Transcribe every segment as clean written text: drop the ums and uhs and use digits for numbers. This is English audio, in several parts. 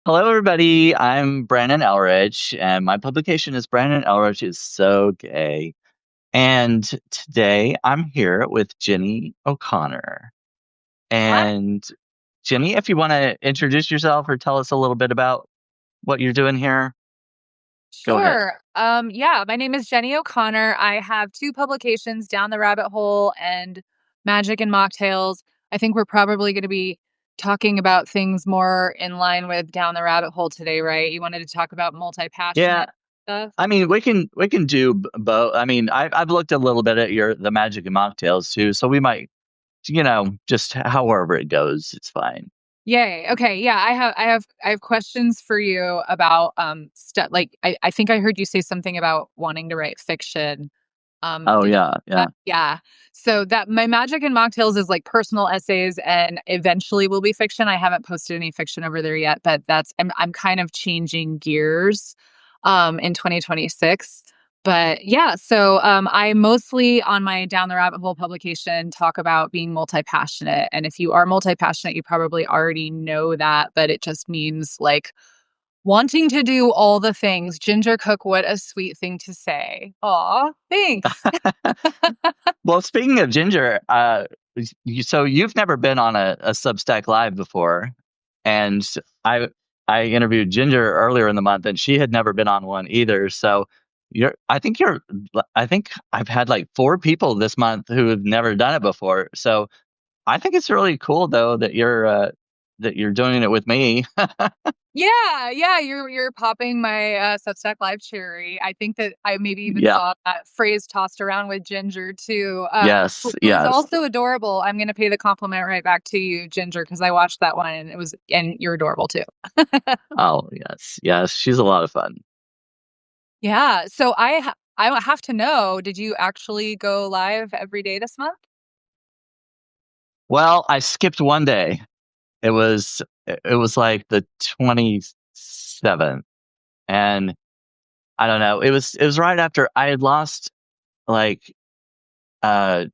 Hello, everybody. I'm Brandon Ellrich, and my publication is Brandon Ellrich is So Gay. And today I'm here with Jennie O'Connor. Hi. And Jennie, if you want to introduce yourself or tell us a little bit about what you're doing here, go ahead. Sure. Yeah, my name is Jennie O'Connor. I have two publications, Down the Rabbit Hole and Magic and Mocktails. I think we're probably going to be talking about things more in line with Down the Rabbit Hole today, right? You wanted to talk about Yeah, multi-passionate stuff? I mean, we can do both. I mean, I've looked a little bit at the Magic and Mocktails too, so we might, just however it goes, it's fine. Yay. Okay. Yeah, I have questions for you about stuff like I think I heard you say something about wanting to write fiction. Oh Did you yeah, yeah. yeah. So that my Magic and Mocktails is like personal essays and eventually will be fiction. I haven't posted any fiction over there yet, but I'm kind of changing gears in 2026. But yeah, so I mostly on my Down the Rabbit Hole publication talk about being multi-passionate. And if you are multi-passionate, you probably already know that, but it just means like wanting to do all the things. Ginger Cook, what a sweet thing to say. Aw, thanks. Well, speaking of Ginger, so you've never been on a Substack Live before, and I I interviewed Ginger earlier in the month, and she had never been on one either. So I think I've had like four people this month who have never done it before. So I think it's really cool though that you're doing it with me. Yeah, yeah, you're popping my Substack Live cherry. I think that I maybe even Yeah. saw that phrase tossed around with Ginger too. Yes. Who is Yes. also adorable. I'm gonna pay the compliment right back to you, Ginger, because I watched that one and and you're adorable too. Oh, yes. Yes. She's a lot of fun. Yeah. So I have to know, did you actually go live every day this month? Well, I skipped one day. It was like the 27th, and I don't know. It was right after I had lost like uh,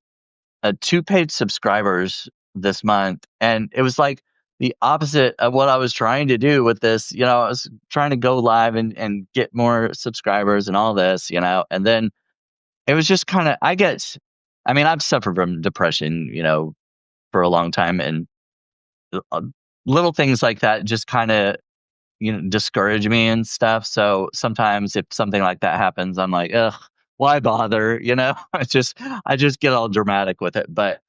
two paid subscribers this month, and it was like the opposite of what I was trying to do with this. I was trying to go live and get more subscribers and all this, and then it was just kind of I mean, I've suffered from depression, for a long time, and uh, little things like that just kind of discourage me and stuff. So sometimes if something like that happens, I'm like, ugh, why bother? I just get all dramatic with it. But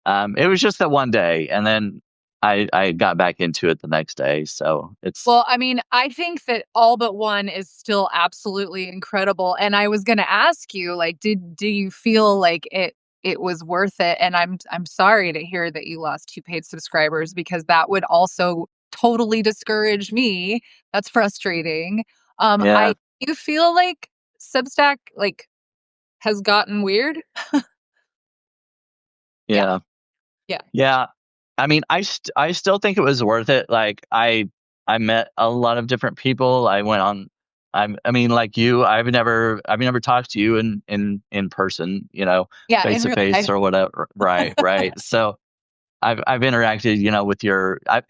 it was just that one day, and then I got back into it the next day. So it's Well, I mean, I think that all but one is still absolutely incredible. And I was gonna ask you, like, do you feel like it was worth it? And I'm sorry to hear that you lost two paid subscribers because that would also totally discourage me. That's frustrating. yeah, I do feel like Substack like has gotten weird. Yeah, yeah, yeah, yeah. I mean, I still think it was worth it. Like I met a lot of different people. I mean, like you, I've never talked to you in person, yeah. face In to real face life. or whatever. Right, right. So I've interacted, with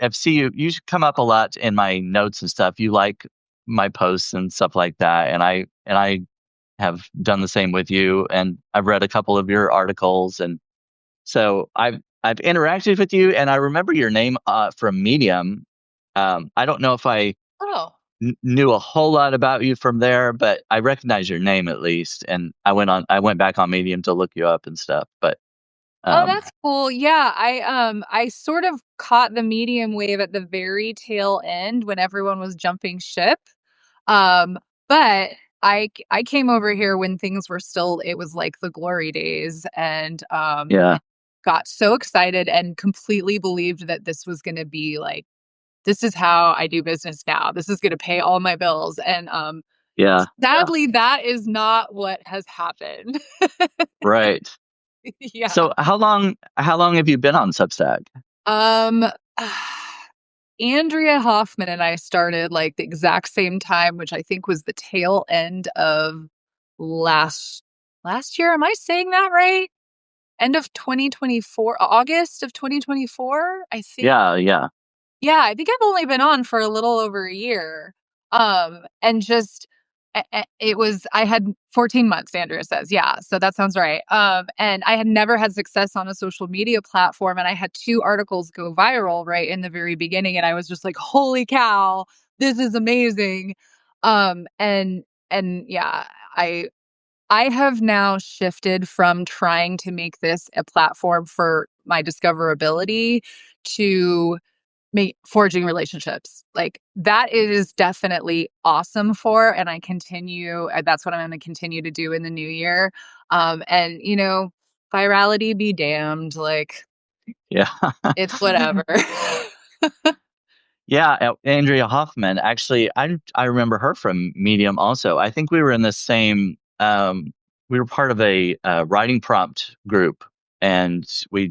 I've seen you come up a lot in my notes and stuff. You like my posts and stuff like that, and I have done the same with you, and I've read a couple of your articles, and so I've interacted with you, and I remember your name from Medium. I don't know if I Oh. knew a whole lot about you from there, but I recognize your name at least, and I went back on Medium to look you up and stuff. But Oh, um, that's cool. Yeah, I sort of caught the medium wave at the very tail end when everyone was jumping ship. Um, but I came over here when things were still it was like the glory days and yeah, got so excited and completely believed that this was going to be like this is how I do business now. This is going to pay all my bills and yeah, yeah, sadly that is not what has happened. right. Yeah. So how long have you been on Substack? Um, Andrea Hoffman and I started like the exact same time, which I think was the tail end of last last year. Am I saying that right? End of 2024, August of 2024, I think. Yeah, yeah. Yeah, I think I've only been on for a little over a year. And just it was I had 14 months, Andrea says. Yeah, so that sounds right. And I had never had success on a social media platform, and I had two articles go viral right in the very beginning, and I was just like, "Holy cow, this is amazing." And yeah, I I have now shifted from trying to make this a platform for my discoverability to make forging relationships. Like, that is definitely awesome for, and I continue that's what I'm gonna continue to do in the new year. And, virality be damned, like, Yeah. it's whatever. Yeah, Andrea Hoffman. Actually, I remember her from Medium also. I think we were in the same. We were part of a writing prompt group, and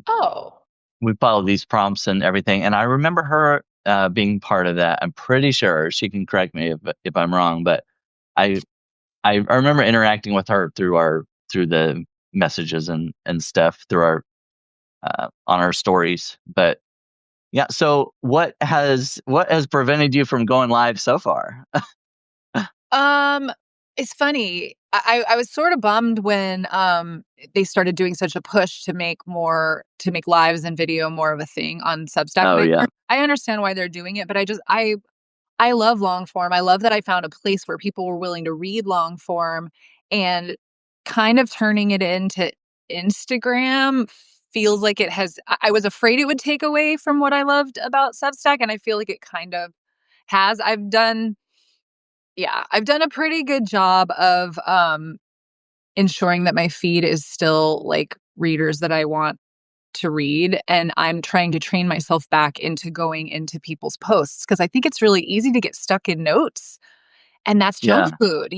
Oh. we followed these prompts and everything. And I remember her being part of that. I'm pretty sure she can correct me if I'm wrong, but I I remember interacting with her through the messages and stuff through our on our stories. But yeah, so what has prevented you from going live so far? Um, it's funny. I was sort of bummed when they started doing such a push to make lives and video more of a thing on Substack. Oh And yeah, I understand why they're doing it, but I love long form. I love that I found a place where people were willing to read long form, and kind of turning it into Instagram feels like it has I was afraid it would take away from what I loved about Substack, and I feel like it kind of has. I've done a pretty good job of ensuring that my feed is still like readers that I want to read, and I'm trying to train myself back into going into people's posts because I think it's really easy to get stuck in notes, and that's junk yeah, food,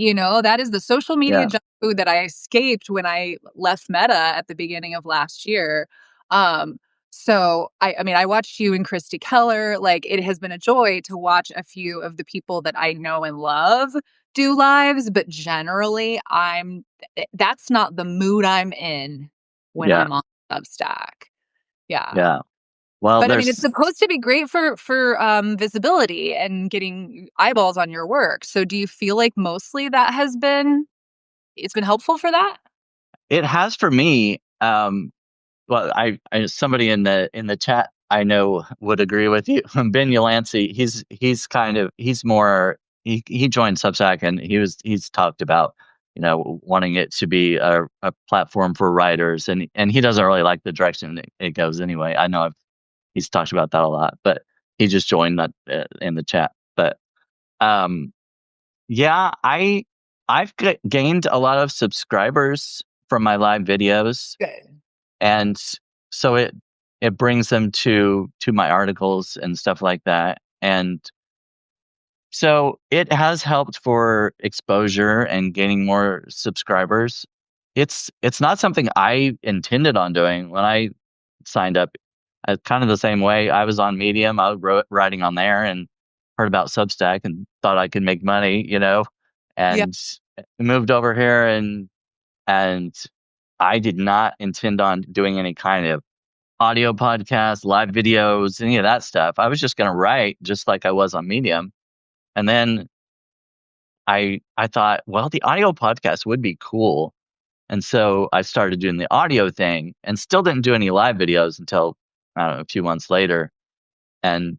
that is the social media yeah, junk food that I escaped when I left Meta at the beginning of last year. Um, so I mean, I watched you and Christy Keller. Like, it has been a joy to watch a few of the people that I know and love do lives, but generally, that's not the mood I'm in when yeah, I'm on Substack. Yeah. yeah. Well, But I mean, it's there's supposed to be great for visibility and getting eyeballs on your work. So do you feel like mostly that it's been helpful for that? it has for me. Well, I somebody in the chat I know would agree with you. Ben Yalancey, he's more he joined Substack and he's talked about wanting it to be a platform for writers and he doesn't really like the direction it goes anyway. I know he's talked about that a lot, but he just joined that in the chat. But um, yeah, I've gained a lot of subscribers from my live videos Good. and so it brings them to my articles and stuff like that and so it has helped for exposure and gaining more subscribers. It's not something I intended on doing when I signed up. Kind of the same way I was on Medium, I was writing on there and heard about Substack and thought I could make money, Yeah. and moved over here and I did not intend on doing any kind of audio podcasts, live videos, any of that stuff. I was just going to write just like I was on Medium. And then I thought, well, the audio podcast would be cool. And so I started doing the audio thing and still didn't do any live videos until I don't know, a few months later. And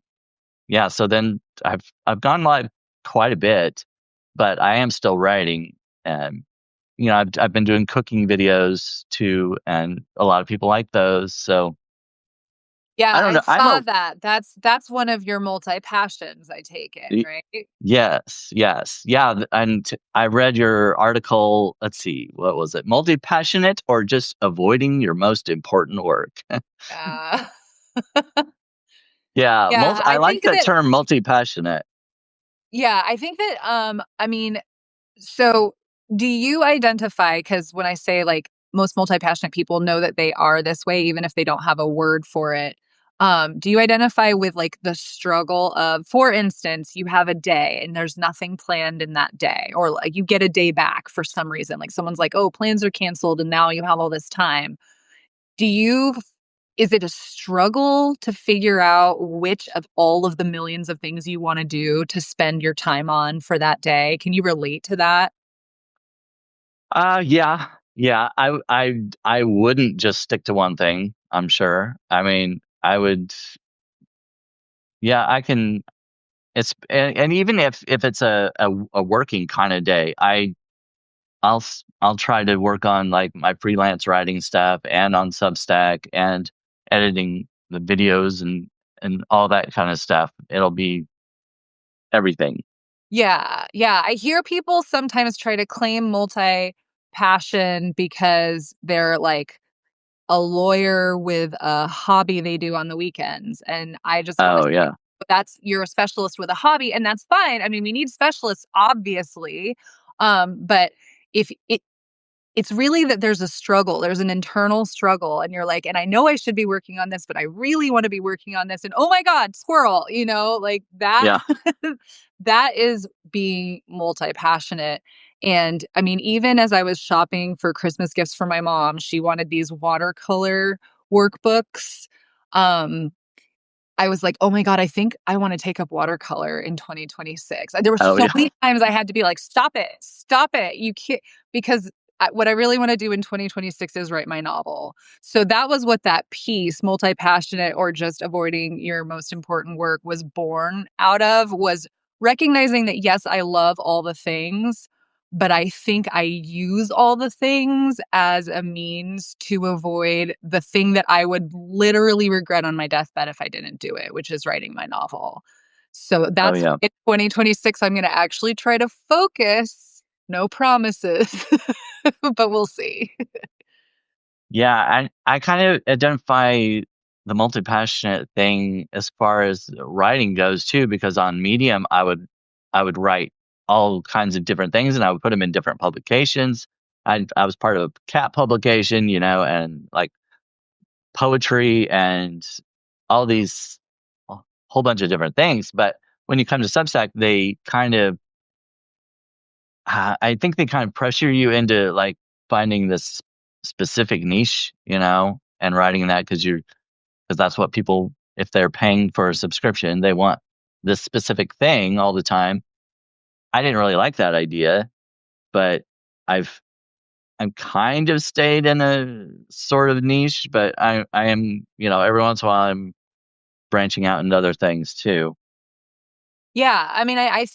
yeah, so then I've gone live quite a bit, but I am still writing. And I've been doing cooking videos too, and a lot of people like those. So Yeah, I don't I know. saw that. That's one of your multi-passions, I take it, Y- right? yes, yes, yeah. And I read your article. Let's see, what was it? Multi-passionate or just avoiding your most important work? Uh, Yeah, yeah, I like that term, multi-passionate. I think that, I mean, so, do you identify? Because when I say, like, most multi-passionate people know that they are this way even if they don't have a word for it. Do you identify with, like, the struggle of, for instance, you have a day and there's nothing planned in that day, or, like, you get a day back for some reason, like, someone's like, "Oh, plans are canceled," and now you have all this time. Do you Is it a struggle to figure out which of all of the millions of things you wanna do to spend your time on for that day? Can you relate to that? Yeah, yeah. I wouldn't just stick to one thing. I'm sure. I mean, I would. Yeah, I can. And even if it's a working kind of day, I'll try to work on like my freelance writing stuff and on Substack and editing the videos and all that kind of stuff. It'll be everything. Yeah, yeah. I hear people sometimes try to claim multi-passion because they're, like, a lawyer with a hobby they do on the weekends, and I just wanna Oh say, yeah, that's you're a specialist with a hobby, and that's fine. I mean, we need specialists, obviously, but if it's really that there's a struggle, there's an internal struggle, and you're like, "And I know I should be working on this, but I really wanna be working on this, and oh my god, squirrel," like, that yeah. that is being multi-passionate, and, I mean, even as I was shopping for Christmas gifts for my mom, she wanted these watercolor workbooks, um, I was like, "Oh my god, I think I wanna take up watercolor in 2026." And there were Oh so yeah. many times I had to be like, stop it, you can't," because what I really wanna do in 2026 is write my novel. So that was what that piece, multi-passionate or just avoiding your most important work, was born out of, was recognizing that, yes, I love all the things, but I think I use all the things as a means to avoid the thing that I would literally regret on my deathbed if I didn't do it, which is writing my novel. So Oh that's yeah. in 2026, I'm gonna actually try to focus. No promises, but we'll see. Yeah, I kind of identify the multi-passionate thing as far as writing goes too, because on Medium I would write all kinds of different things and I would put them in different publications. I was part of a cat publication, and like poetry and all these a whole bunch of different things. But when you come to Substack, they kind of I think they kind of pressure you into like finding this specific niche, and writing that because that's what people, if they're paying for a subscription, they want this specific thing all the time. I didn't really like that idea, but I've I'm kind of stayed in a sort of niche, but I am, every once in a while I'm branching out into other things too. Yeah, I mean, I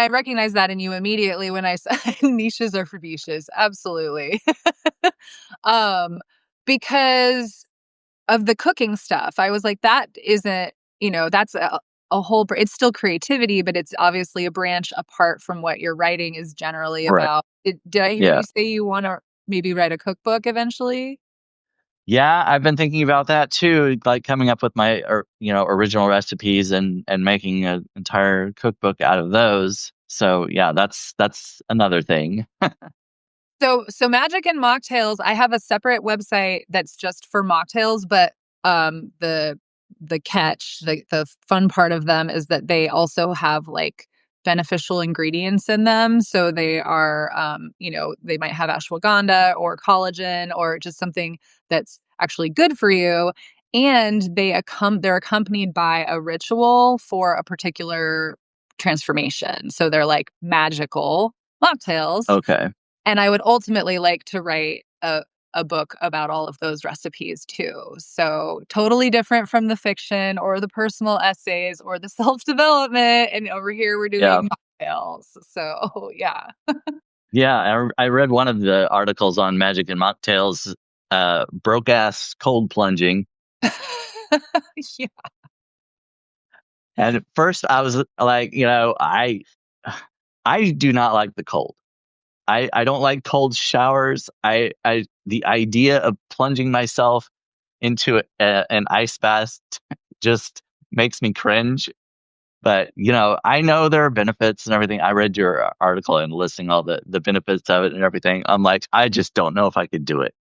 recognize that in you immediately when I said niches are for niches, absolutely. Um, because of the cooking stuff. I was like, that isn't, that's a whole, it's still creativity, but it's obviously a branch apart from what your writing is generally Right. about. Did I hear Yeah. you say you want to maybe write a cookbook eventually? Yeah, I've been thinking about that too, like coming up with my original recipes and making an entire cookbook out of those. So yeah, that's another thing. So Magic and Mocktails, I have a separate website that's just for mocktails, but the catch, the fun part of them is that they also have like beneficial ingredients in them. So they are they might have ashwagandha or collagen or just something that's actually good for you. And they're accompanied by a ritual for a particular transformation. So they're like magical mocktails, Okay. and I would ultimately like to write a book about all of those recipes too. So, totally different from the fiction or the personal essays or the self-development, and over here we're Yeah. doing mocktails. So, yeah. Yeah, I read one of the articles on Magic and Mocktails, broke ass cold plunging. Yeah. And at first I was like, I do not like the cold. I don't like cold showers. I the idea of plunging myself into an ice bath just makes me cringe. But I know there are benefits and everything. I read your article and listing all the benefits of it and everything. I'm like, I just don't know if I could do it.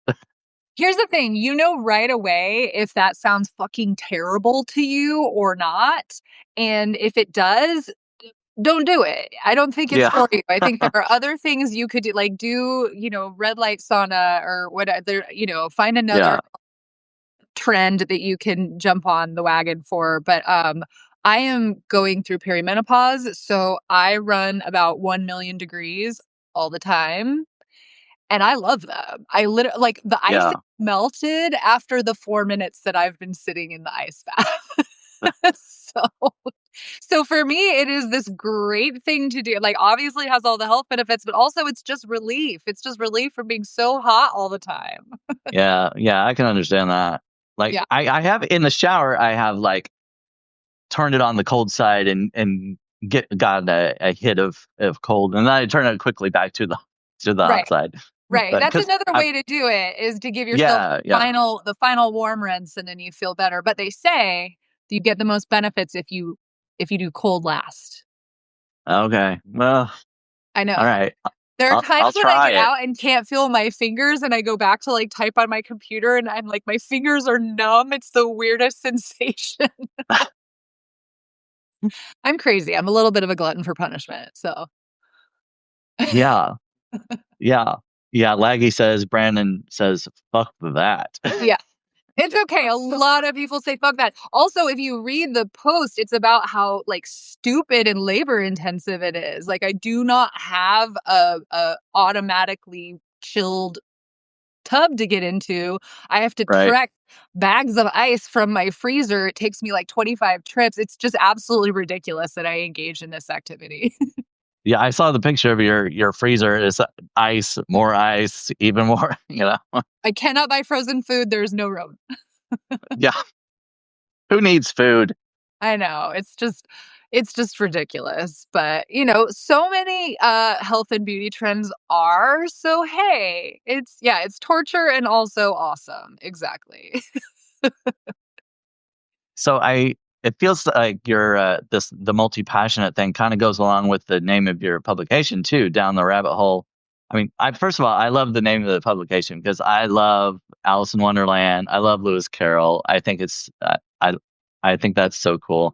Here's the thing, you know right away if that sounds fucking terrible to you or not, and if it does, don't do it. I don't think it's Yeah, for you. I think there are other things you could do, like red light sauna or whatever, find another yeah, trend that you can jump on the wagon for. But I am going through perimenopause, so I run about 1 million degrees all the time. And I love them. I literally like the ice Yeah. is melted after the 4 minutes that I've been sitting in the ice bath. So so for me, it is this great thing to do. Like, obviously, it has all the health benefits, but also it's just relief. It's just relief from being so hot all the time. Yeah. Yeah. I can understand that. Like Yeah. I have in the shower, I have like turned it on the cold side and got a hit of cold, and then I turn it quickly back to the hot Right. side. Right. But That's because another I way to do it is to give yourself yeah, yeah. the final warm rinse and then you feel better. But they say you get the most benefits if you do cold last. Okay. Well, I all know. right. There are times I'll when I try get it. out and can't feel my fingers and I go back to, like, type on my computer and I'm like, my fingers are numb. It's the weirdest sensation. I'm crazy. I'm a little bit of a glutton for punishment, so Yeah. Yeah. Yeah, Laggy says Brandon says, "Fuck that." yeah. It's okay. A lot of people say fuck that. Also, if you read the post, it's about how, like, stupid and labor intensive it is. Like, I do not have a automatically chilled tub to get into. I have to Right. trek bags of ice from my freezer. It takes me like 25 trips. It's just absolutely ridiculous that I engage in this activity. Yeah, I saw the picture of your freezer. It's ice, even more, you know? I cannot buy frozen food. There's no room. Yeah. Who needs food? I know. It's just ridiculous. But, so many health and beauty trends are. So hey, it's torture and also awesome. Exactly. So it feels like your the multi-passionate thing kind of goes along with the name of your publication too, Down the Rabbit Hole. I mean, I first of all, I love the name of the publication because I love Alice in Wonderland. I love Lewis Carroll. I think I think that's so cool.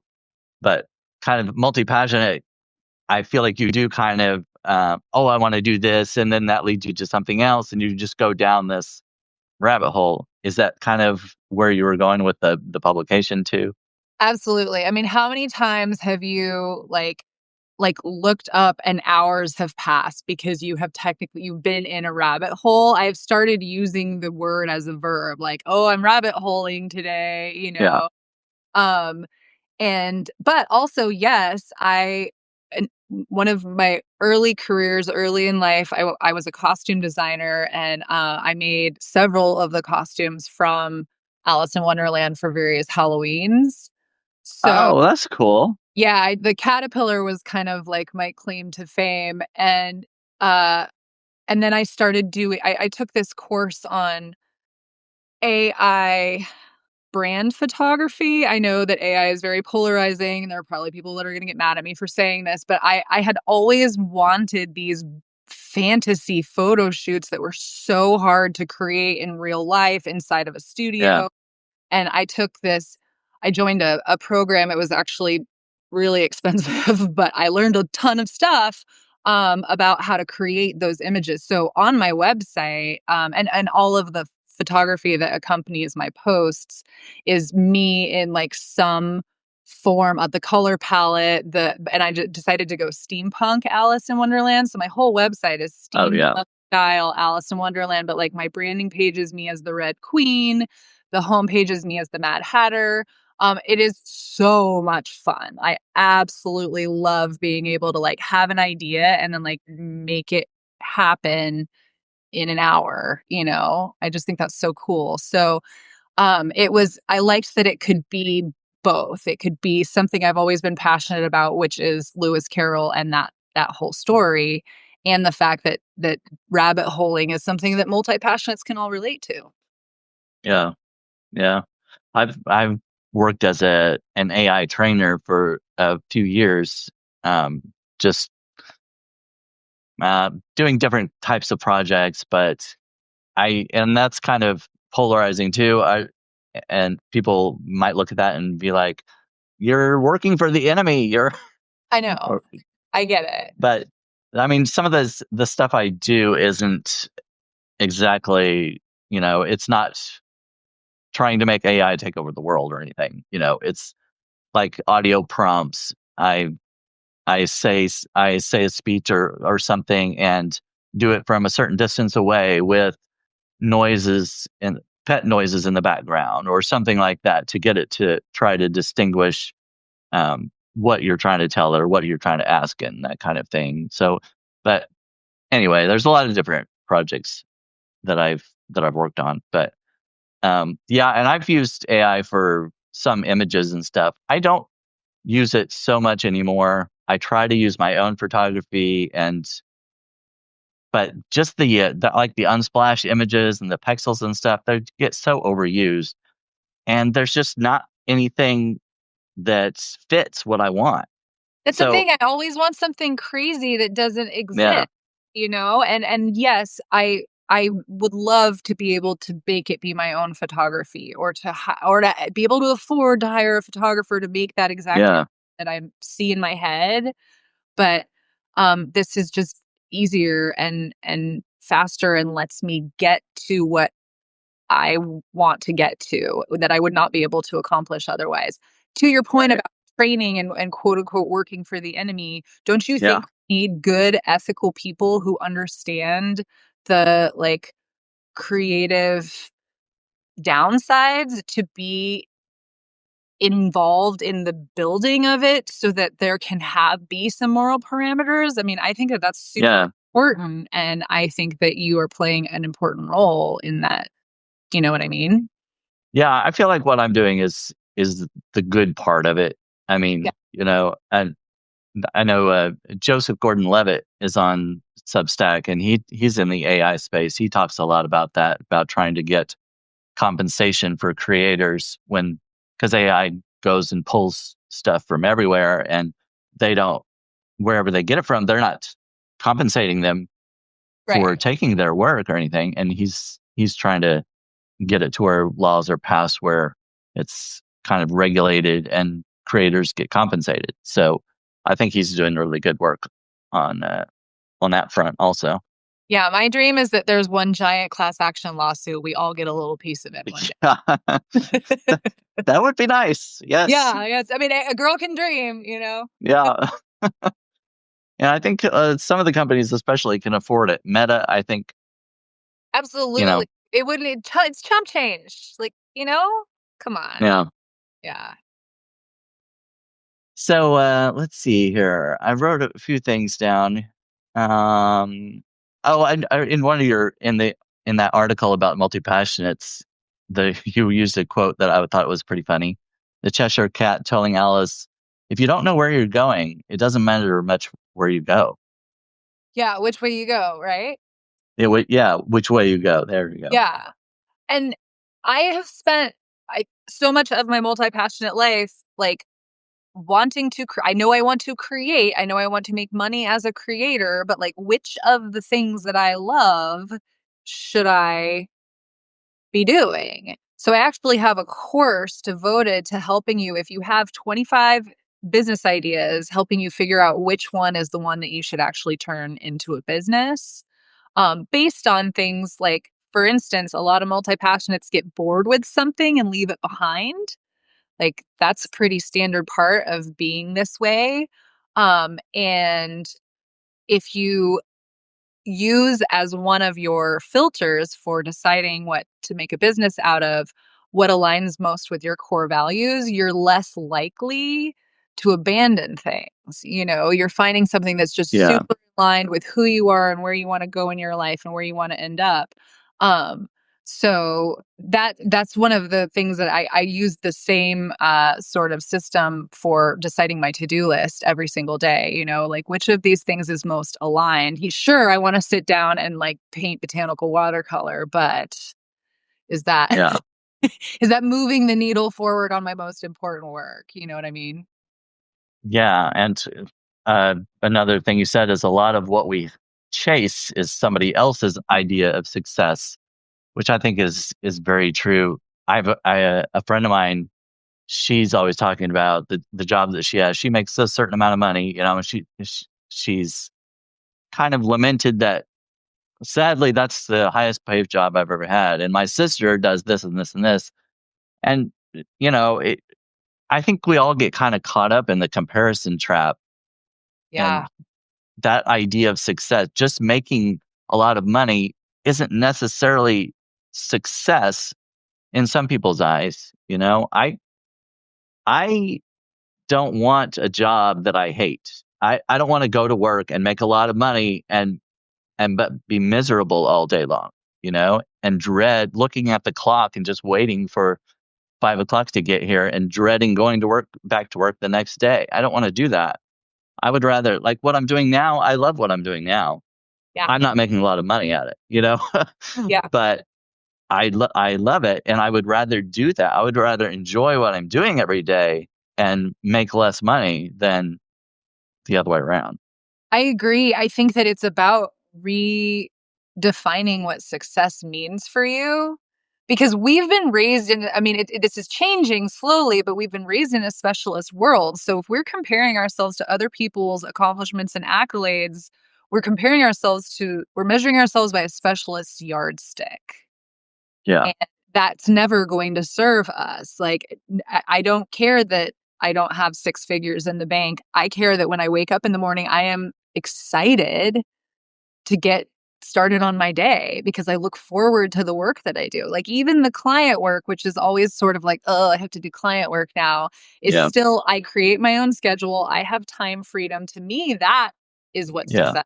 But kind of multi-passionate, I feel like you do kind of oh, I want to do this, and then that leads you to something else, and you just go down this rabbit hole. Is that kind of where you were going with the publication too? Absolutely. I mean, how many times have you looked up and hours have passed because you've been in a rabbit hole? I've started using the word as a verb, like, "Oh, I'm rabbit holing today," Yeah. Um, but also, yes, and one of my early careers, early in life, I was a costume designer, and I made several of the costumes from Alice in Wonderland for various Halloweens. So Oh, that's cool. yeah, the caterpillar was kind of like my claim to fame, uh, and then I took this course on AI brand photography. I know that AI is very polarizing, and there are probably people that are gonna get mad at me for saying this, but I had always wanted these fantasy photo shoots that were so hard to create in real life inside of a Yeah. studio. And I joined a program. It was actually really expensive, but I learned a ton of stuff about how to create those images. So on my website, and all of the photography that accompanies my posts is me in like some form of the color palette. And I decided to go steampunk Alice in Wonderland. So my whole website is Oh, yeah. steampunk style Alice in Wonderland, but like my branding page is me as the Red Queen, the homepage is me as the Mad Hatter. It is so much fun. I absolutely love being able to like have an idea and then like make it happen in an hour, I just think that's so cool. So, I liked that it could be both. It could be something I've always been passionate about, which is Lewis Carroll and that whole story, and the fact that rabbit holing is something that multi-passionates can all relate to. Yeah. Yeah. I've worked as an AI trainer for a few years, um, just doing different types of projects, but and that's kind of polarizing too. And people might look at that and be like, "You're working for the enemy." I know. Or, I get it. but I mean, some of the stuff I do isn't exactly, it's not trying to make AI take over the world or anything. It's like audio prompts. I say a speech or something and do it from a certain distance away with noises and pet noises in the background or something like that to get it to try to distinguish what you're trying to tell or what you're trying to ask and that kind of thing. So, but anyway, there's a lot of different projects that I've worked on, but yeah, and I've used AI for some images and stuff. I don't use it so much anymore. I try to use my own photography but just the like the unsplash images and the pixels and stuff, they get so overused, and there's just not anything that fits what I want. That's the So thing, I always want something crazy that doesn't yeah, exist, and yes, I would love to be able to make it be my own photography or to be able to afford to hire a photographer to make that exact image yeah, that I see in my head, but, this is just easier and faster and lets me get to what I want to get to that I would not be able to accomplish otherwise. To your point right, about training and quote unquote working for the enemy, don't you yeah, think we need good ethical people who understand the like creative downsides to be involved in the building of it so that there can be some moral parameters? I mean, I think that that's super yeah, important and I think that you are playing an important role in that. You know what I mean? yeah. I feel like what I'm doing is the good part of it. I Yeah. mean, and I know Joseph Gordon-Levitt is on Substack, and he's in the AI space. He talks a lot about that, about trying to get compensation for creators when because AI goes and pulls stuff from everywhere, and they don't wherever they get it from, they're not compensating them for Right. taking their work or anything. And he's trying to get it to where laws are passed where it's kind of regulated and creators get compensated. So I think he's doing really good work on uh, on that front also. Yeah, my dream is that there's one giant class action lawsuit, we all get a little piece of it one Yeah, day. that would be nice. Yes. Yeah, yes, I mean, a girl can dream, you know? Yeah. And I think some of the companies, especially, can afford it. Meta, I think, you know, Absolutely. It wouldn't it's chump change, like, you know? Come on. yeah. Yeah. So let's see here. I wrote a few things down. Oh, in one of your in that article about multi passionates, you used a quote that I thought was pretty funny. The Cheshire Cat telling Alice, "If you don't know where you're going, it doesn't matter much where you go." Yeah, which way you go, right? Yeah, which way you go. There you go. Yeah, and I have spent so much of my multi-passionate life, like, wanting to I know I want to create, I know I want to make money as a creator, but, like, which of the things that I love should I be doing? So I actually have a course devoted to helping you if you have 25 business ideas, helping you figure out which one is the one that you should actually turn into a business, based on things like, for instance, a lot of multi-passionates get bored with something and leave it behind. Like, that's a pretty standard part of being this way. And if you use as one of your filters for deciding what to make a business out of, what aligns most with your core values, you're less likely to abandon things. You're finding something that's just Yeah, super aligned with who you are and where you want to go in your life and where you want to end up. Um, so that's one of the things that I use the same sort of system for deciding my to-do list every single day. Like, which of these things is most aligned? Sure, I want to sit down and like paint botanical watercolor, but is that yeah, is that moving the needle forward on my most important work? You know what I mean? yeah. And another thing you said is a lot of what we chase is somebody else's idea of success, which I think is very true. A friend of mine. She's always talking about the job that she has. She makes a certain amount of money, and she's kind of lamented that sadly that's the highest paid job I've ever had. And my sister does this and this and this. And, you know, I think we all get kind of caught up in the comparison trap Yeah. and that idea of success, just making a lot of money isn't necessarily success in some people's eyes. You know, I don't want a job that I hate. I don't want to go to work and make a lot of money and but be miserable all day long, you know, and dread looking at the clock and just waiting for 5 o'clock to get here and dreading going to work back to work the next day. I don't want to do that. I would rather like what I'm doing now. I love what I'm doing now. Yeah. I'm not making a lot of money at it, you know, Yeah. but I love it, and I would rather do that. I would rather enjoy what I'm doing every day and make less money than the other way around. I agree. I think that it's about redefining what success means for you because we've been raised in, I mean, this is changing slowly, but we've been raised in a specialist world. So if we're comparing ourselves to other people's accomplishments and accolades, we're measuring ourselves by a specialist's yardstick. Yeah, And that's never going to serve us. Like, I don't care that I don't have six figures in the bank. I care that when I wake up in the morning, I am excited to get started on my day because I look forward to the work that I do. Like, even the client work, which is always sort of like, oh, I have to do client work now, is yeah, still, I create my own schedule. I have time freedom. To me, that is what yeah. success.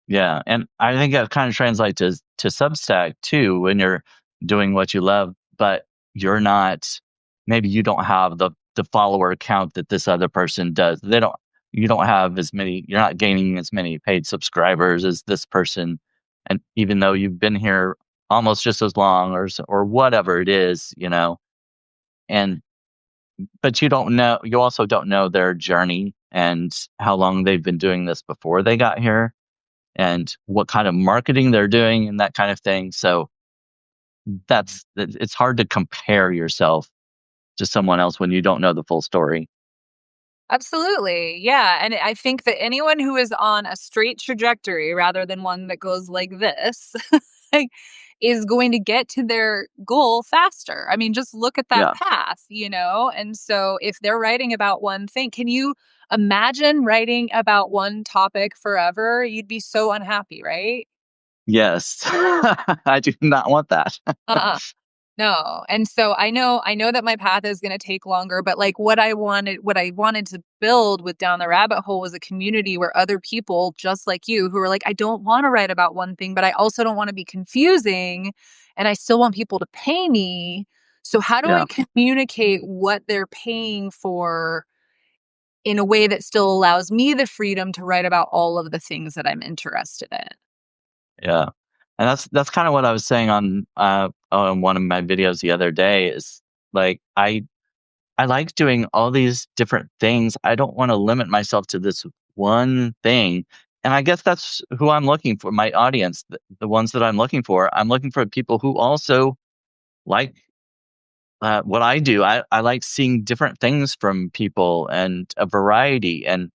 Yeah, and I think that kind of translates to Substack too when you're doing what you love, but you're not maybe you don't have the follower count that this other person does. You don't have as many you're not gaining as many paid subscribers as this person. And even though you've been here almost just as long or whatever it is, you know, and but you also don't know their journey and how long they've been doing this before they got here and what kind of marketing they're doing and that kind of thing. So it's hard to compare yourself to someone else when you don't know the full story. Absolutely. Yeah. And I think that anyone who is on a straight trajectory rather than one that goes like this like, is going to get to their goal faster. I mean, just look at that Yeah. path, you know? And so if they're writing about one thing, can you imagine writing about one topic forever? You'd be so unhappy, right? Yes. I do not want that. Uh-uh. No, and so I know that my path is gonna take longer, but, like, what I wanted to build with Down the Rabbit Hole was a community where other people just like you who are like, "I don't wanna write about one thing, but I also don't wanna be confusing, and I still want people to pay me. So how do I Yeah. communicate what they're paying for in a way that still allows me the freedom to write about all of the things that I'm interested in?" Yeah. And that's kind of what I was saying on one of my videos the other day is like I like doing all these different things. I don't want to limit myself to this one thing. And I guess that's who I'm looking for, my audience, the ones that I'm looking for. I'm looking for people who also like what I do. I like seeing different things from people and a variety. And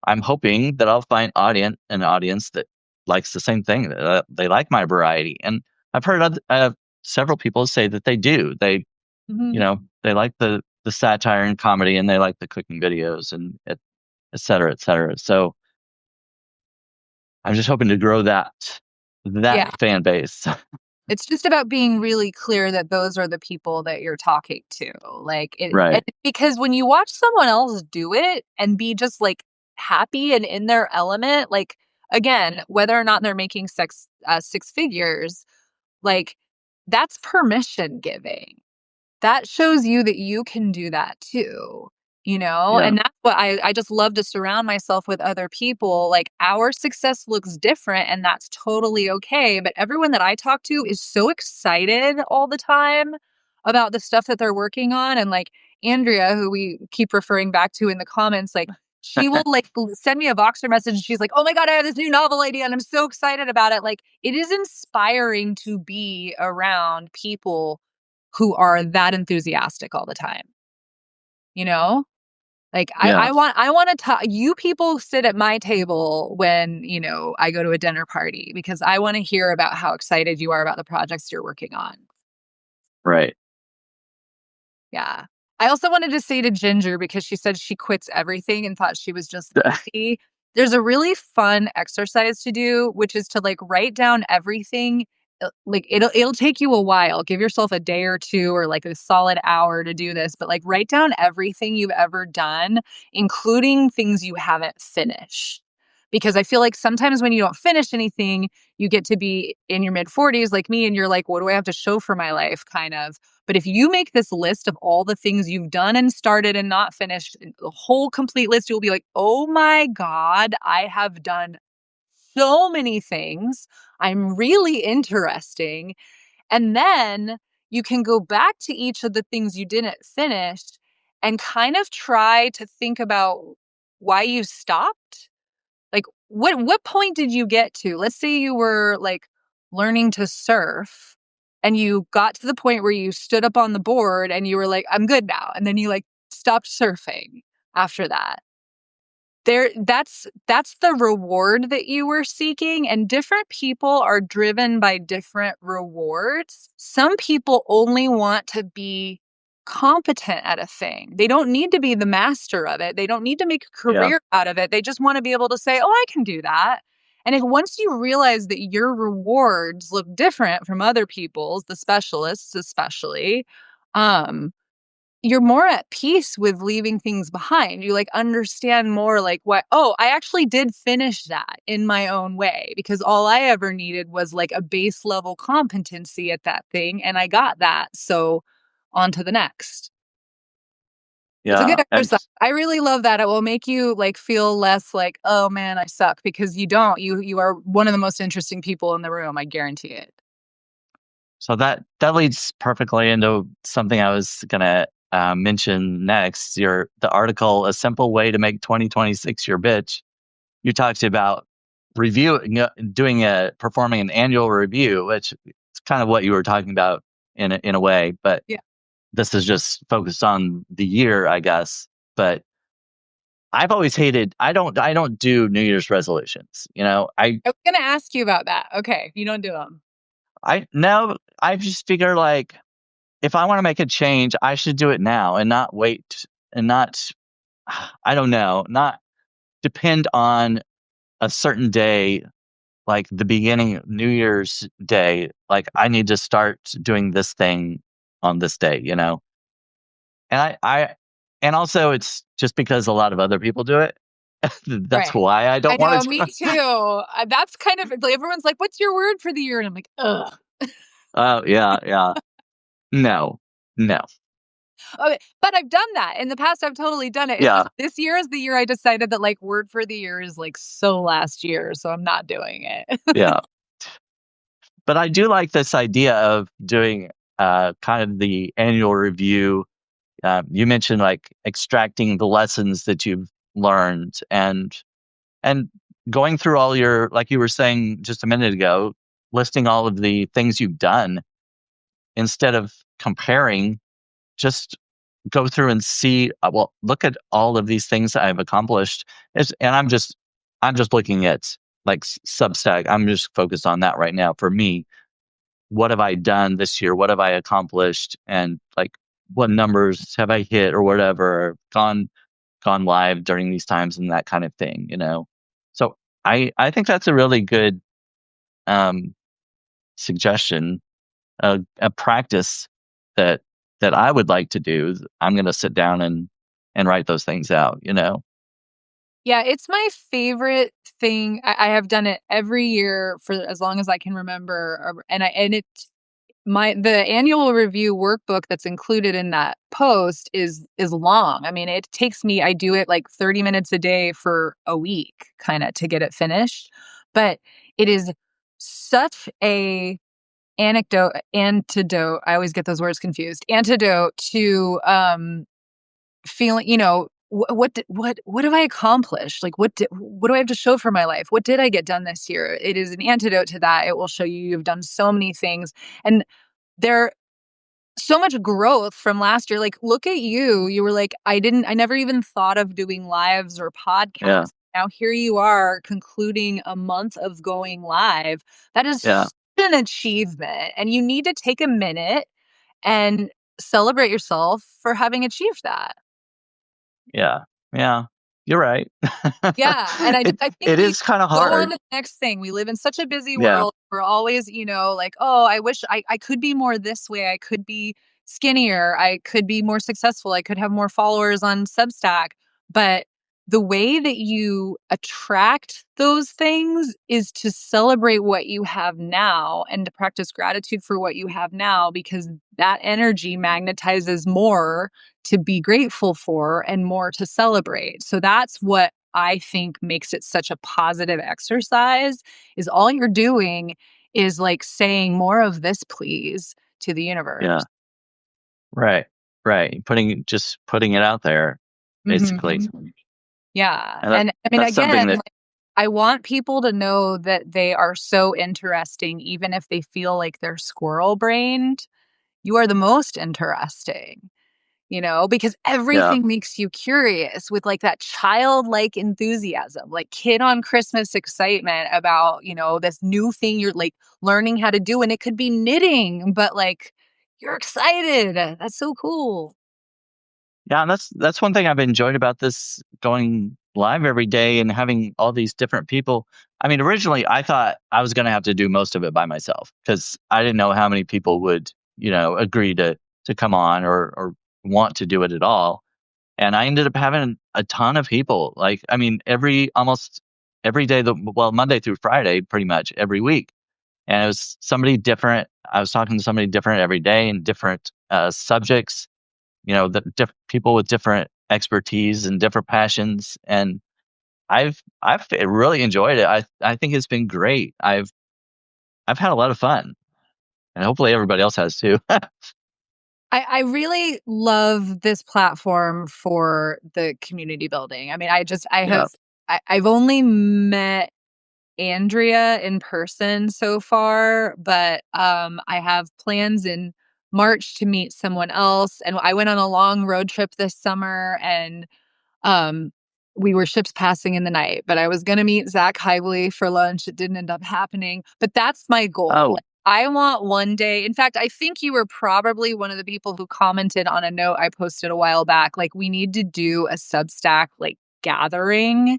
I'm hoping that I'll find an audience that likes the same thing. That they like my variety. And I've heard several people say that they do. You Mhm. know, they like the satire and comedy, and they like the cooking videos, and et cetera, et cetera. So I'm just hoping to grow that Yeah. fan base. It's just about being really clear that those are the people that you're talking to. Like Right. because when you watch someone else do it and be just like happy and in their element, like again, whether or not they're making six figures, like that's permission giving. That shows you that you can do that too, you know? Yeah. And that's what I just love to surround myself with other people. Like our success looks different and that's totally okay. But everyone that I talk to is so excited all the time about the stuff that they're working on. And like Andrea, who we keep referring back to in the comments, like she will like send me a Voxer message and she's like, "Oh my God, I have this new novel idea and I'm so excited about it." Like it is inspiring to be around people who are that enthusiastic all the time, you know? Like Yeah. I want to talk you people sit at my table when, you know, I go to a dinner party because I want to hear about how excited you are about the projects you're working on. Right. Yeah. I also wanted to say to Ginger, because she said she quits everything and thought she was just lazy. There's a really fun exercise to do, which is to like write down everything. Like it'll take you a while. Give yourself a day or two or like a solid hour to do this, but like write down everything you've ever done, including things you haven't finished. Because I feel like sometimes when you don't finish anything, you get to be in your mid 40s like me and you're like, what do I have to show for my life kind of. But if you make this list of all the things you've done and started and not finished, the whole complete list, you'll be like, oh my God, I have done so many things. I'm really interesting. And then you can go back to each of the things you didn't finish and kind of try to think about why you stopped. Like what point did you get to? Let's say you were like learning to surf and you got to the point where you stood up on the board and you were like, I'm good now. And then you like stopped surfing after that. That's the reward that you were seeking, and different people are driven by different rewards. Some people only want to be competent at a thing. They don't need to be the master of it. They don't need to make a Yeah. career out of it. They just want to be able to say, "Oh, I can do that." And if once you realize that your rewards look different from other people's, the specialists especially, um you're more at peace with leaving things behind. You like understand more like what, oh, I actually did finish that in my own way because all I ever needed was like a base level competency at that thing and I got that. So on to the next. It's a Yeah. good And exercise. I really love that. It will make you like feel less like, oh man, I suck because you don't. You are one of the most interesting people in the room. I guarantee it. so that leads perfectly into something I was gonna mention next. The article, "A Simple Way to Make 2026 Your Bitch." You talked about reviewing, performing an annual review, which is kind of what you were talking about in a way, but Yeah. this is just focused on the year, I guess. But I've always hated. I don't do New Year's resolutions. I was gonna ask you about that. Okay, you don't do them. I now I just figure like if I want to make a change, I should do it now and not wait and not I don't know, not depend on a certain day like the beginning New Year's Day, like I need to start doing this thing on this day. And and also it's just because a lot of other people do it. That's Right. why I I don't know, want me to. too. That's kind of like everyone's like, "What's your word for the year?" And I'm like, "Ugh." Oh yeah, yeah. No, no, Okay, but I've done that. In the past, I've totally done it. It's just yeah, this year is the year I decided that like word for the year is like so last year, so I'm not doing it. yeah. But I do like this idea of doing kind of the annual review. You mentioned like extracting the lessons that you've learned and going through all your, like you were saying just a minute ago, listing all of the things you've done instead of comparing. Just go through and see. Well, look at all of these things I've accomplished, and I'm just looking at like Substack. I'm just focused on that right now for me. What have I done this year? What have I accomplished? And like, what numbers have I hit or whatever, gone live during these times and that kind of thing. So I think that's a really good um, suggestion, a practice that that I would like to do. I'm going to sit down and write those things out. Yeah, it's my favorite thing. I have done it every year for as long as I can remember, and it my the annual review workbook that's included in that post is long. I mean, it takes me I do it like 30 minutes a day for a week kind of to get it finished. But it is such a antidote. I always get those words confused. Antidote to feeling, what have I accomplished? Like what do I have to show for my life? What did I get done this year? It is an antidote to that. It will show you you've done so many things. And there so much growth from last year. Like, look at you. You were like, I never even thought of doing lives or Yeah, podcasts. Now here you are concluding a month of going live. That is yeah, such an achievement. And you need to take a minute and celebrate yourself for having achieved that. Yeah. Yeah. You're right. Yeah, and I think It we is kind of go on hard. to the next thing. We live in such a busy Yeah. world. We're always, like, "Oh, I wish I could be more this way. I could be skinnier. I could be more successful. I could have more followers on Substack." But the way that you attract those things is to celebrate what you have now and to practice gratitude for what you have now, because that energy magnetizes more to be grateful for and more to celebrate. So that's what I think makes it such a positive exercise, is all you're doing is like saying more of this please to the universe. Yeah. Right. Right. Just putting it out there, basically. Mhm. Yeah. And And I mean, that's something again, that, like, I want people to know that they are so interesting, even if they feel like they're squirrel brained. You are the most interesting. Because yeah. everything makes you curious with like that childlike enthusiasm, like kid on Christmas excitement about, this new thing you're like learning how to do. And it could be knitting, but like you're excited. That's so cool. Yeah, and that's one thing I've enjoyed about this going live every day and having all these different people. I mean, originally I thought I was gonna have to do most of it by myself because I didn't know how many people would, agree to come on or want to do it at all. And I ended up having a ton of people. Like, I mean, almost every day, Monday through Friday, pretty much every week. And it was somebody different. I was talking to somebody different every day and different subjects, the people with different expertise and different passions. And I've really enjoyed it. I think it's been great. I've had a lot of fun, and hopefully everybody else has too. I really love this platform for the community building. I mean, Yeah. I've only met Andrea in person so far, but I have plans in March to meet someone else. And I went on a long road trip this summer, and um, we were ships passing in the night. But I was going to meet Zach Hively for lunch. It didn't end up happening. But that's my goal. Oh. Like, I want one day. In fact, I think you were probably one of the people who commented on a note I posted a while back. Like, we need to do a Substack like gathering,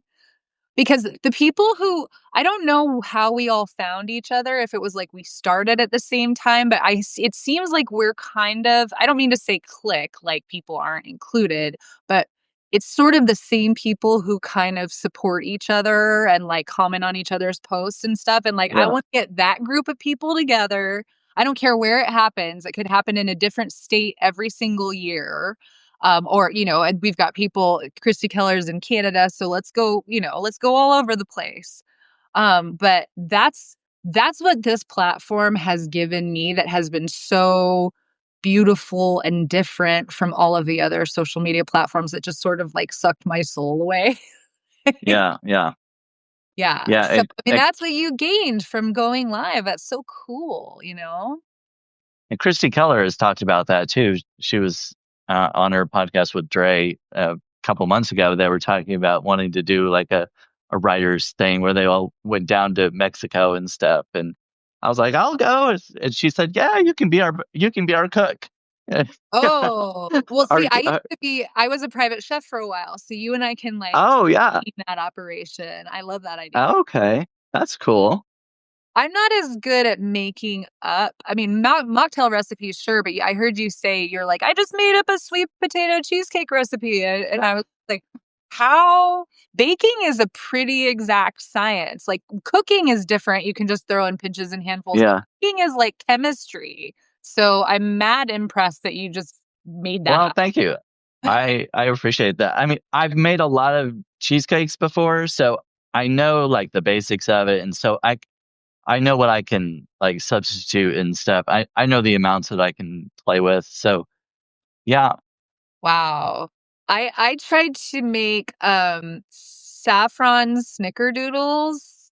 because the people who I don't know how we all found each other, if it was like we started at the same time, but it seems like we're kind of, I don't mean to say clique, like people aren't included, but it's sort of the same people who kind of support each other and like comment on each other's posts and stuff. And like, I Yeah. want to get that group of people together. I don't care where it happens. It could happen in a different state every single year. And we've got people, Christy Keller's in Canada, so let's go all over the place. But that's what this platform has given me, that has been so beautiful and different from all of the other social media platforms that just sort of like sucked my soul away. Yeah. Yeah. Yeah. Yeah. So I mean, that's what you gained from going live. That's so cool. And Christy Keller has talked about that too. She was on her podcast with Dre a couple months ago. They were talking about wanting to do like a writers thing where they all went down to Mexico and stuff. And I was like, I'll go. And she said, yeah, you can be our cook. Oh, well, Our, see, I was a private chef for a while, so you and I can like oh yeah. team that operation. I love that idea. Okay. That's cool. I'm not as good at making up. I mean, mocktail recipes, sure, but I heard you say you're like, I just made up a sweet potato cheesecake recipe, and I was like, how? Baking is a pretty exact science. Like cooking is different. You can just throw in pinches and handfuls, but Yeah. baking is like chemistry. So I'm mad impressed that you just made that Well, up. thank you. I appreciate that. I mean, I've made a lot of cheesecakes before, so I know like the basics of it, and so I know what I can like substitute and stuff. I know the amounts that I can play with. So yeah. Wow. I tried to make saffron snickerdoodles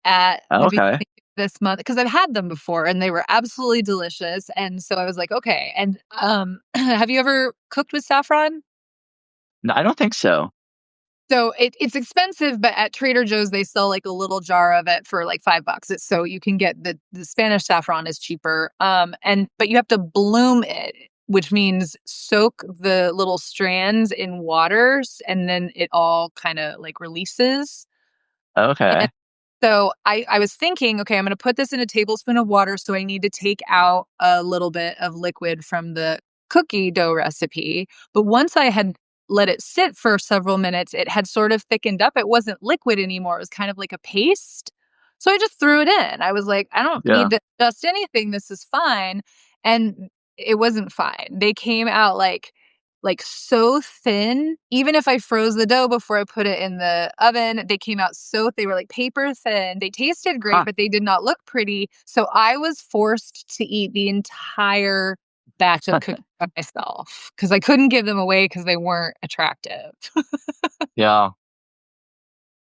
at the beginning Okay. of this month, because I've had them before and they were absolutely delicious. And so I was like, okay. And have you ever cooked with saffron? No, I don't think so. So it's expensive, but at Trader Joe's they sell like a little jar of it for like $5. So you can get the Spanish saffron is cheaper. But you have to bloom it. which means soak the little strands in waters and then it all kind of like releases. Okay. So I was thinking, okay, I'm going to put this in a tablespoon of water. So I need to take out a little bit of liquid from the cookie dough recipe. But once I had let it sit for several minutes, it had sort of thickened up. It wasn't liquid anymore. It was kind of like a paste. So I just threw it in. I was like, I don't Yeah. need to adjust anything. This is fine. And it wasn't fine. They came out like so thin. Even if I froze the dough before I put it in the oven, they came out so they were like paper thin. They tasted great, Huh. but they did not look pretty. So I was forced to eat the entire batch of cookies by myself because I couldn't give them away because they weren't attractive. Yeah.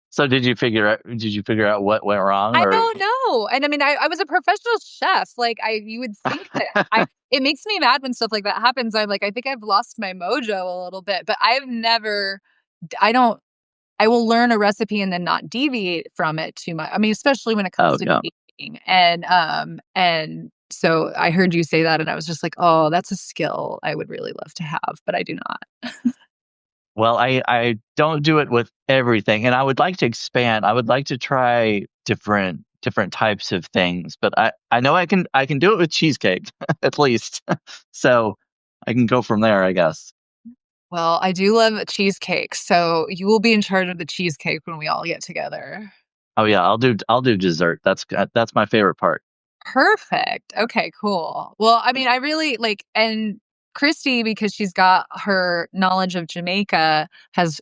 So did you figure out what went wrong I or don't know. And I mean, I was a professional chef. Like you would think that I it makes me mad when stuff like that happens. I'm like, I think I've lost my mojo a little bit, but I've never I don't I will learn a recipe and then not deviate from it too much. I mean, especially when it comes Oh, to yeah. baking. And so I heard you say that and I was just like, "Oh, that's a skill I would really love to have, but I do not." Well, I don't do it with everything, and I would like to expand. I would like to try different types of things, but I know I can do it with cheesecake at least. So I can go from there, I guess. Well, I do love cheesecake, so you will be in charge of the cheesecake when we all get together. Oh yeah, I'll do dessert. That's my favorite part. Perfect. Okay, cool. Well, I mean, I really like and Christy, because she's got her knowledge of Jamaica, has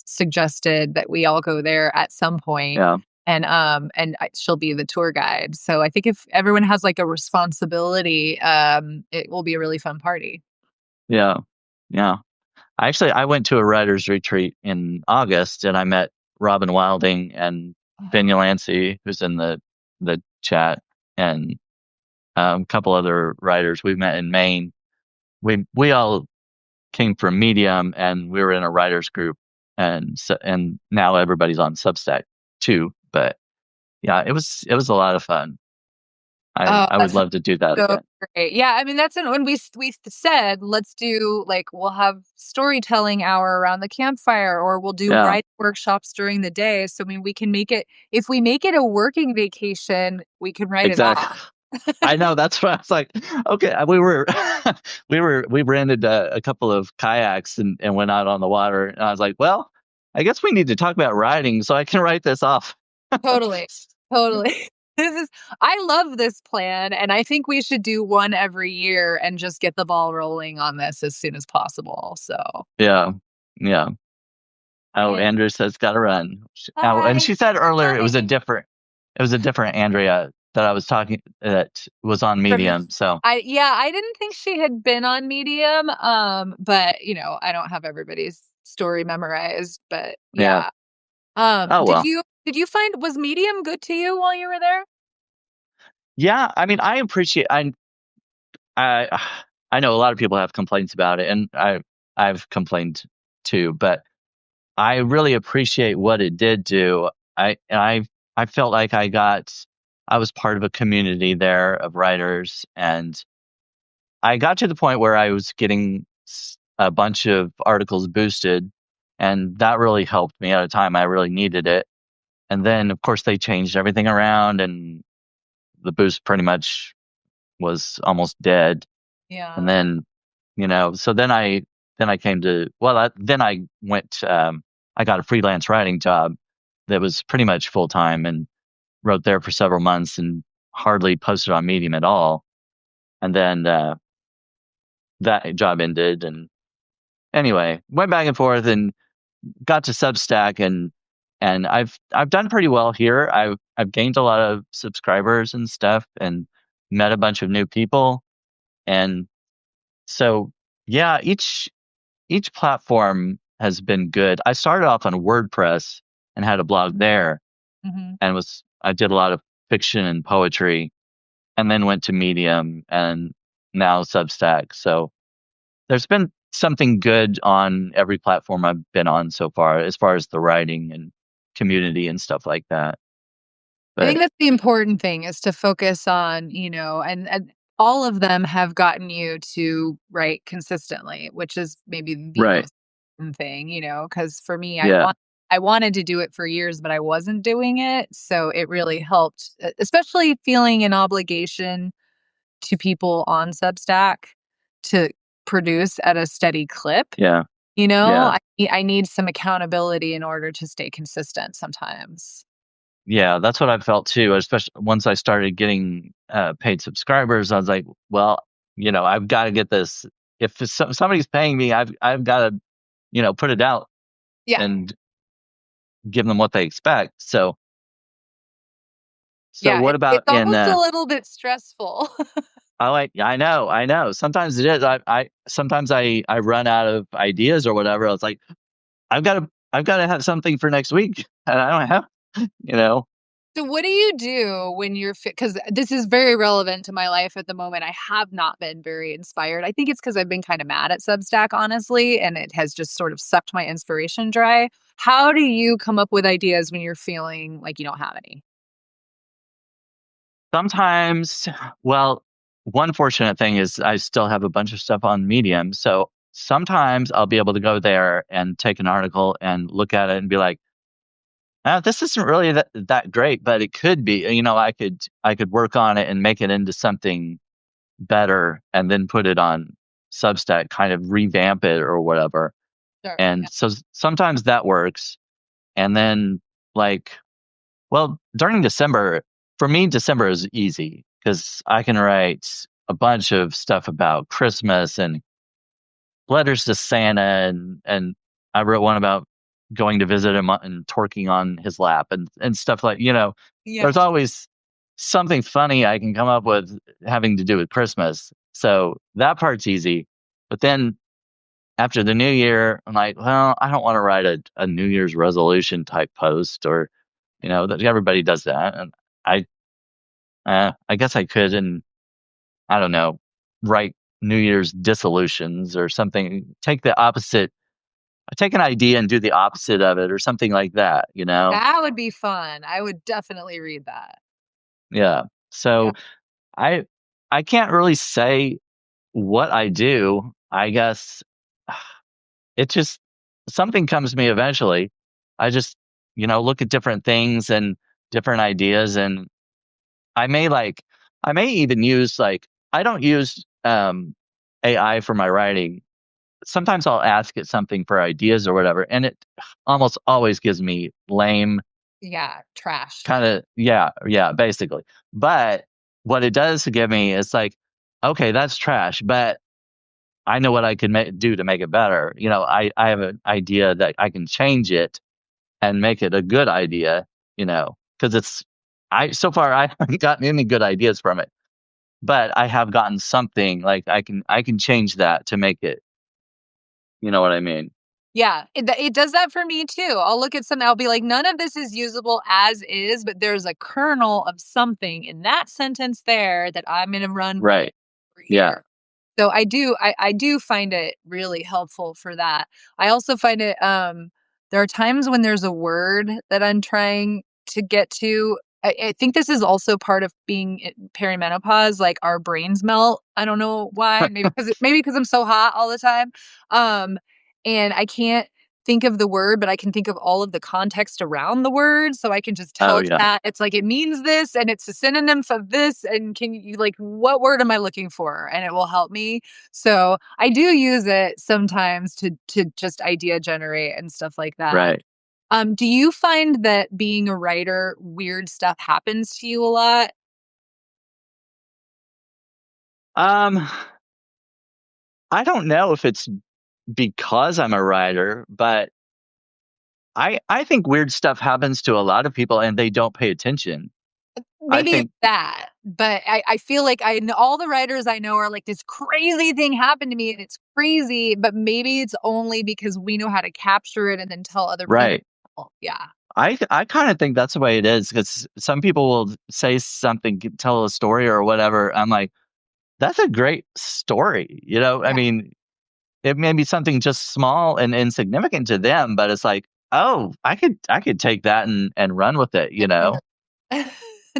suggested that we all go there at some point, Yeah, she'll be the tour guide. So I think if everyone has like a responsibility, it will be a really fun party. yeah, yeah. I went to a writers retreat in August, and I met Robin Wilding and Ben Yancey, who's in the chat, and a couple other writers we met in Maine. We all came from Medium, and we were in a writers group, and now everybody's on Substack too. But yeah, it was a lot of fun. I Oh, I would that's love to do that so again. great. Yeah, I mean, that's when we said, "Let's do, like we'll have storytelling hour around the campfire, or we'll do Yeah, writing workshops during the day." So, I mean, we can make it if we make it a working vacation, we can write it exactly. off. I know. That's why I was like, okay, we rented a couple of kayaks and went out on the water, and I was like, well, I guess we need to talk about writing so I can write this off. Totally. Totally. This is I love this plan, and I think we should do one every year and just get the ball rolling on this as soon as possible, so Yeah, yeah. Oh, okay. Andrew says gotta run. Oh, and Bye. she said earlier Bye. it was a different Andrea that I was talking that was on From Medium. So I didn't think she had been on Medium, but, I don't have everybody's story memorized, but yeah. yeah. Oh well. Did you find was Medium good to you while you were there? Yeah. I mean, I I know a lot of people have complaints about it, and I've complained too, but I really appreciate what it did do. I felt like I was part of a community there of writers, and I got to the point where I was getting a bunch of articles boosted, and that really helped me at a time I really needed it. And then, of course, they changed everything around, and the boost pretty much was almost dead. And Yeah. then, so then I came to well, then I went. I got a freelance writing job that was pretty much full time, and wrote there for several months, and hardly posted on Medium at all. And then that job ended, and anyway, went back and forth, and got to Substack, and I've done pretty well here. I've gained a lot of subscribers and stuff, and met a bunch of new people, and so yeah, each platform has been good. I started off on WordPress and had a blog there, Mhm. and I did a lot of fiction and poetry, and then went to Medium, and now Substack. So there's been something good on every platform I've been on so far as the writing and community and stuff like that. I think But that's the important thing is to focus on, and all of them have gotten you to write consistently, which is maybe the Right. most important thing, because for me, Yeah. I wanted to do it for years, but I wasn't doing it. So it really helped, especially feeling an obligation to people on Substack to produce at a steady clip. Yeah. You know, Yeah. I need some accountability in order to stay consistent sometimes. Yeah, that's what I felt too. Especially once I started getting paid subscribers, I was like, well, I've got to get this. If somebody's paying me, I've got to, put it out Yeah. and give them what they expect. So Yeah, what about it's in? almost a little bit stressful. I know. Sometimes it is. I sometimes I run out of ideas or whatever. It's like I've got to have something for next week, and I don't have. You know, So what do you do when you're because this is very relevant to my life at the moment. I have not been very inspired. I think it's because I've been kind of mad at Substack, honestly, and it has just sort of sucked my inspiration dry. How do you come up with ideas when you're feeling like you don't have any? sometimes. Well, one fortunate thing is I still have a bunch of stuff on Medium, so sometimes I'll be able to go there and take an article and look at it and be like, this isn't really that great, but it could be. I could work on it and make it into something better, and then put it on Substack, kind of revamp it or whatever. Sure. And so sometimes that works. And then, like, well, during December, for me, December is easy because I can write a bunch of stuff about Christmas and letters to Santa, and I wrote one about going to visit him and twerking on his lap and stuff like, Yeah. there's always something funny I can come up with having to do with Christmas. So that part's easy. But then after the new year, I'm like, well, I don't want to write a New Year's resolution type post, or, that everybody does that. And I guess I could, and I don't know, write New Year's dissolutions or something. Take an idea and do the opposite of it or something like that. That would be fun. I would definitely read that. Yeah. Yeah. So I I can't really say what I do. I guess it just something comes to me eventually. I just, look at different things and different ideas, and I may like I may even use, like, I don't use AI for my writing. Sometimes I'll ask it something for ideas or whatever, and it almost always gives me lame Yeah, trash. kind of, yeah, basically. But what it does to give me is like, okay, that's trash, but I know what I can do to make it better. I have an idea that I can change it and make it a good idea. Because so far I haven't gotten any good ideas from it, but I have gotten something, like I can change that to make it. You know what I mean? Yeah, it does that for me too. I'll look at something, I'll be like, none of this is usable as is, but there's a kernel of something in that sentence there that I'm gonna run with Right. for Yeah. here. So I do find it really helpful for that. I also find it there are times when there's a word that I'm trying to get to. I think this is also part of being in perimenopause, like our brains melt. I don't know why. Maybe because I'm so hot all the time. Um and I can't think of the word, but I can think of all of the context around the word. So I can just Oh tell yeah. that it's like it means this and it's a synonym for this. And can you like what word am I looking for? And it will help me. So I do use it sometimes to just idea generate and stuff like that. Right. Do you find that being a writer, weird stuff happens to you a lot? Um, I don't know if it's because I'm a writer, but I think weird stuff happens to a lot of people and they don't pay attention. I Maybe it's think that, but I feel like I know all the writers I know are like, "This crazy thing happened to me, and it's crazy," but maybe it's only because we know how to capture it and then tell other people. right. Yeah. I kind of think that's the way it is, because some people will say something, tell a story or whatever. I'm like, that's a great story. I Yeah. mean, it may be something just small and insignificant to them, but it's like, oh, I could take that and run with it. And run.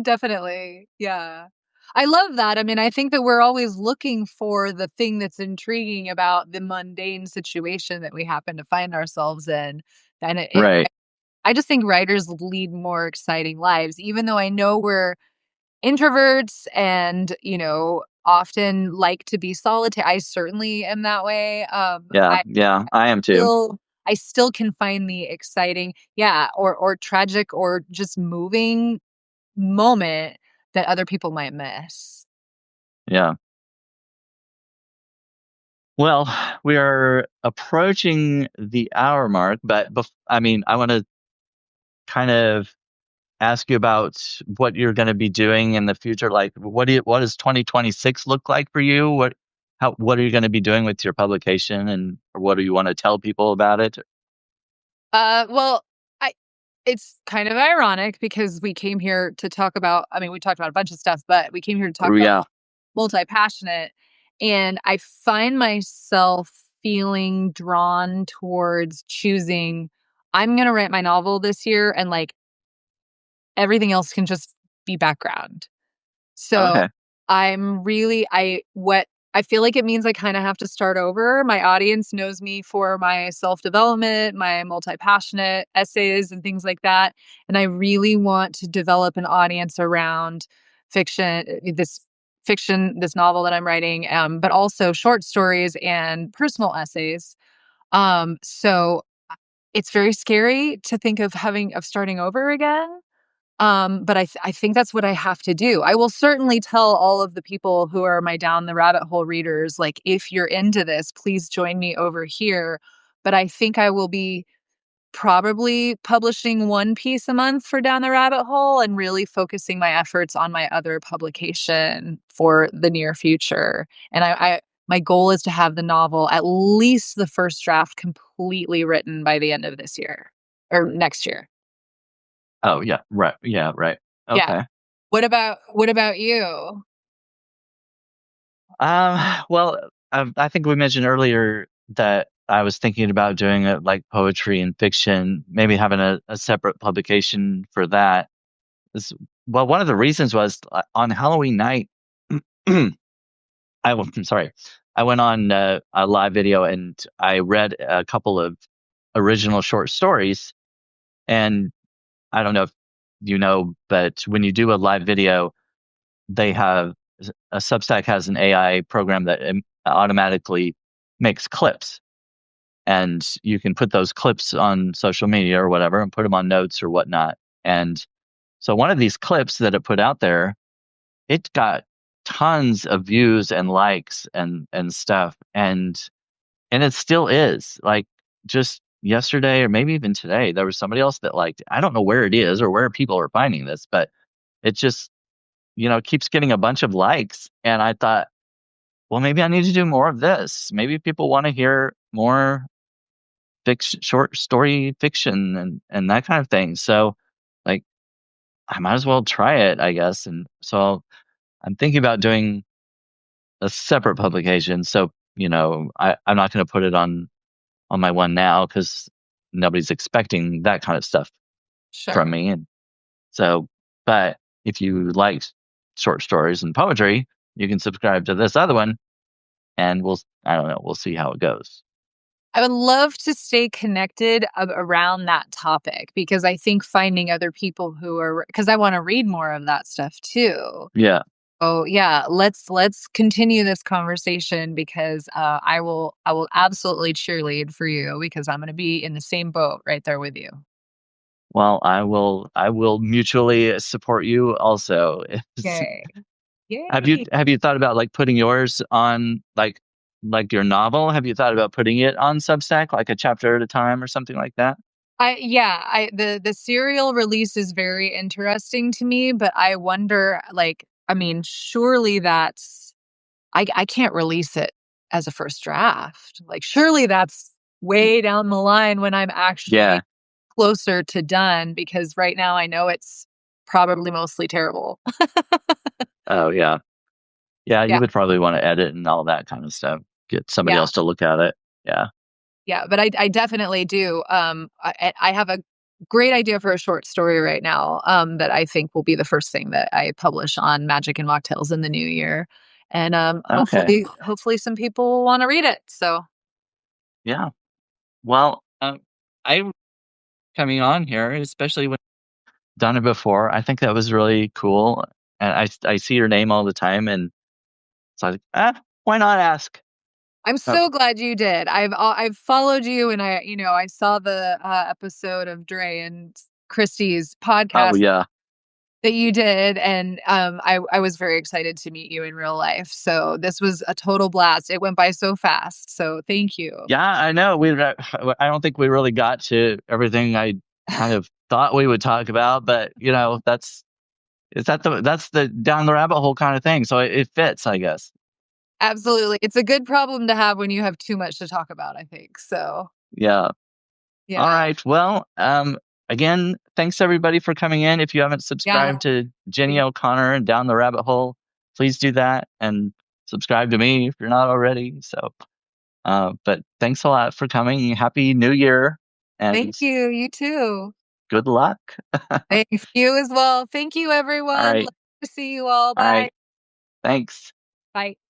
Definitely. Yeah. I love that. I mean, I think that we're always looking for the thing that's intriguing about the mundane situation that we happen to find ourselves in. And Right. I just think writers lead more exciting lives, even though I know we're introverts and, often like to be solitary. I certainly am that way. Yeah. Yeah. I am too. Still I still can find the exciting, yeah, or tragic or just moving moment that other people might miss. Yeah. Well, we are approaching the hour mark, but I mean, I want to kind of ask you about what you're going to be doing in the future. Like, what does 2026 look like for you? What are you going to be doing with your publication, and or what do you want to tell people about it? Well, I it's kind of ironic because we came here to talk about, I mean, we talked about a bunch of stuff, but we came here to talk Oh, about yeah. multi-passionate, and I find myself feeling drawn towards choosing, I'm gonna write my novel this year, and, like, everything else can just be background. So, Okay. I feel like it means I kinda have to start over. My audience knows me for my self-development, my multi-passionate essays and things like that, and I really want to develop an audience around fiction, this novel that I'm writing, but also short stories and personal essays. So, it's very scary to think of starting over again. But I think that's what I have to do. I will certainly tell all of the people who are my down the rabbit hole readers, like, if you're into this, please join me over here. But I think I will be probably publishing one piece a month for down the rabbit hole and really focusing my efforts on my other publication for the near future. And my goal is to have the novel, at least the first draft, completely written by the end of this year or next year. Oh, yeah. Right. Yeah. Right. Yeah. Okay. What about you? Well, I think we mentioned earlier that I was thinking about doing it like poetry and fiction, maybe having a separate publication for that. Well, one of the reasons was on Halloween night, I'm sorry, I went on a live video and I read a couple of original short stories. And I don't know if you know, but when you do a live video, they have a Substack has an AI program that automatically makes clips, and you can put those clips on social media or whatever, and put them on notes or whatnot. And so one of these clips that it put out there, it got tons of views and likes and stuff, and it still is. Like just yesterday or maybe even today, there was somebody else that liked it. I don't know where it is or where people are finding this, but it just keeps getting a bunch of likes. And I thought, well, maybe I need to do more of this. Maybe people want to hear more fiction, short story fiction, and that kind of thing. So, like, I might as well try it, I guess. And so I'm thinking about doing a separate publication. So, I'm not going to put it on my one now because nobody's expecting that kind of stuff from Sure. me. And so, but if you like short stories and poetry, you can subscribe to this other one, and I don't know, we'll see how it goes. I would love to stay connected around that topic because I think finding other people who are, because I want to read more of that stuff too. Yeah. Oh yeah, let's continue this conversation because I will absolutely cheerlead for you because I'm going to be in the same boat right there with you. Well, I will mutually support you also. Yay. Have you Yay. have you thought about like putting yours on like your novel? Have you thought about putting it on Substack like a chapter at a time or something like that? The serial release is very interesting to me, but I wonder, like, I mean, surely that's, I can't release it as a first draft. Like, surely that's way down the line when I'm actually Yeah. closer to done because right now I know it's probably mostly terrible. Oh, yeah. Yeah, Yeah. you would probably want to edit and all that kind of stuff. Get somebody Yeah. else to look at it. Yeah. Yeah, but I definitely do. I have a great idea for a short story right now, that I think will be the first thing that I publish on Magic and Mocktails in the new year, and, Okay. hopefully some people will wanna read it, so Yeah. Well, I coming on here, especially when I've done it before. I think that was really cool, and I see your name all the time, and so I was like, why not ask? I'm So, so glad you did. I've followed you, and I saw the, episode of Dre and Christie's oh podcast yeah, that you did, and, I was very excited to meet you in real life, so this was a total blast. It went by so fast, so thank you. yeah, I know. I don't think we really got to everything I kind of thought we would talk about, but that's the down the rabbit hole kind of thing. So it fits, I guess. Absolutely. It's a good problem to have when you have too much to talk about, I think, so, Yeah. All yeah. right. Well, again, thanks everybody for coming in. If you haven't Yeah. subscribed to Jennie Thank O'Connor and Down the Rabbit Hole, please do that and subscribe to me if you're not already. So, but thanks a lot for coming. Happy New Year and thank you, you too. good luck. Thanks, you as well. Thank you, All everyone. Love right. to see you all. All Bye. right. Thanks. Bye.